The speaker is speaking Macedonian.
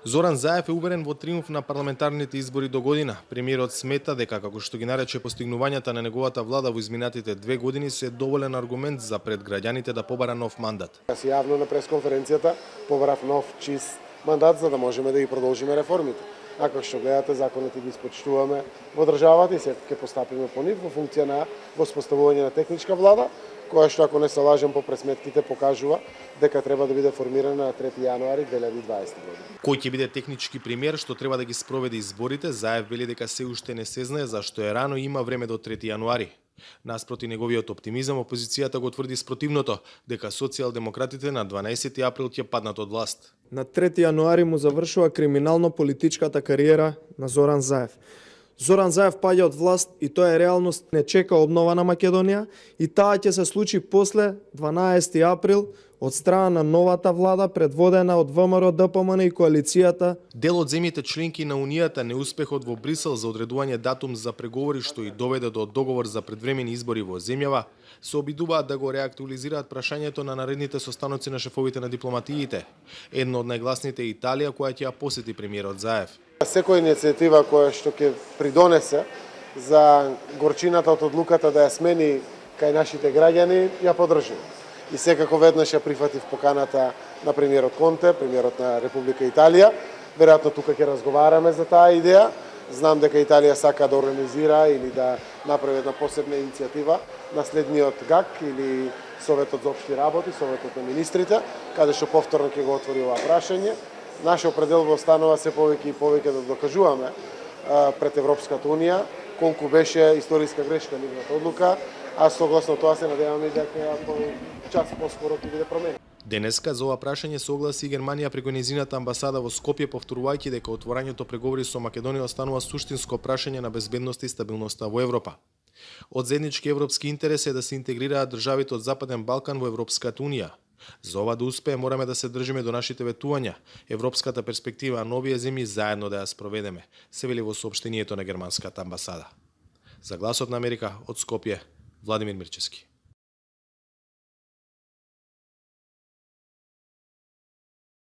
Зоран Заев е уверен во триумф на парламентарните избори до година. Премиерот смета дека, како што ги нарече постигнувањата на неговата влада во изминатите 2 години, се доволен аргумент за пред граѓаните да побара нов мандат. Јас јавно на пресконференцијата побарав нов чист мандат за да можеме да ги продолжиме реформите. А како што гледате, законите ги испочитуваме во државата и сега ќе постапиме по нив во функција на воспоставување на техничка влада, која што, ако не се лажем по пресметките, покажува дека треба да биде формирана на 3 јануари 2020 година. Кој ќе биде технички премиер што треба да ги спроведе изборите, Заев вели дека се уште не се знае зашто е рано и има време до 3 јануари. Наспроти неговиот оптимизам, опозицијата го тврди спротивното, дека социјалдемократите на 12 април ќе паднат од власт. На 3 јануари му завршува криминално-политичката кариера на Зоран Заев. Зоран Заев паѓа од власт и тоа е реалност, не чека обнова на Македонија и таа ќе се случи после 12 април од страна на новата влада предводена од ВМРО, ДПМН и коалицијата. Дел од земјите членки на Унијата неуспехот во Брисел за одредување датум за преговори што и доведе до договор за предвремени избори во земјава, се обидуваат да го реактуализираат прашањето на наредните состаноци на шефовите на дипломатиите. Едно од најгласните е Италија, која ќе ја посети премиерот Заев. Секоја иницијатива која што ќе придонесе за горчината од одлуката да ја смени кај нашите граѓани, ја поддржувам. И секако веднаш ја прифатив поканата на премиерот Конте, премиерот на Република Италија. Веројатно тука ќе разговараме за таа идеја. Знам дека Италија сака да организира или да направи една посебна иницијатива на следниот ГАК или Советот за општи работи, Советот на министрите, каде што повторно ќе го отвори ова прашање. Наша определба останува се повеќе и повеќе да докажуваме пред Европската Унија колку беше историска грешка нивната одлука, а согласно тоа се надеваме дека час поскоро ќе биде променет. Денеска за ова прашање се огласи и Германија преку нејзината амбасада во Скопје, повторувајќи дека отворањето преговори со Македонија останува суштинско прашање на безбедноста и стабилноста во Европа. Од заеднички европски интерес е да се интегрираат државите од Западен Балкан во Европската Унија. За ова да успее мораме да се држиме до нашите ветувања, европската перспектива, а новие земји заедно да ја спроведеме, се вели во соопштението на германската амбасада. За Гласот на Америка од Скопје, Владимир Мирчевски.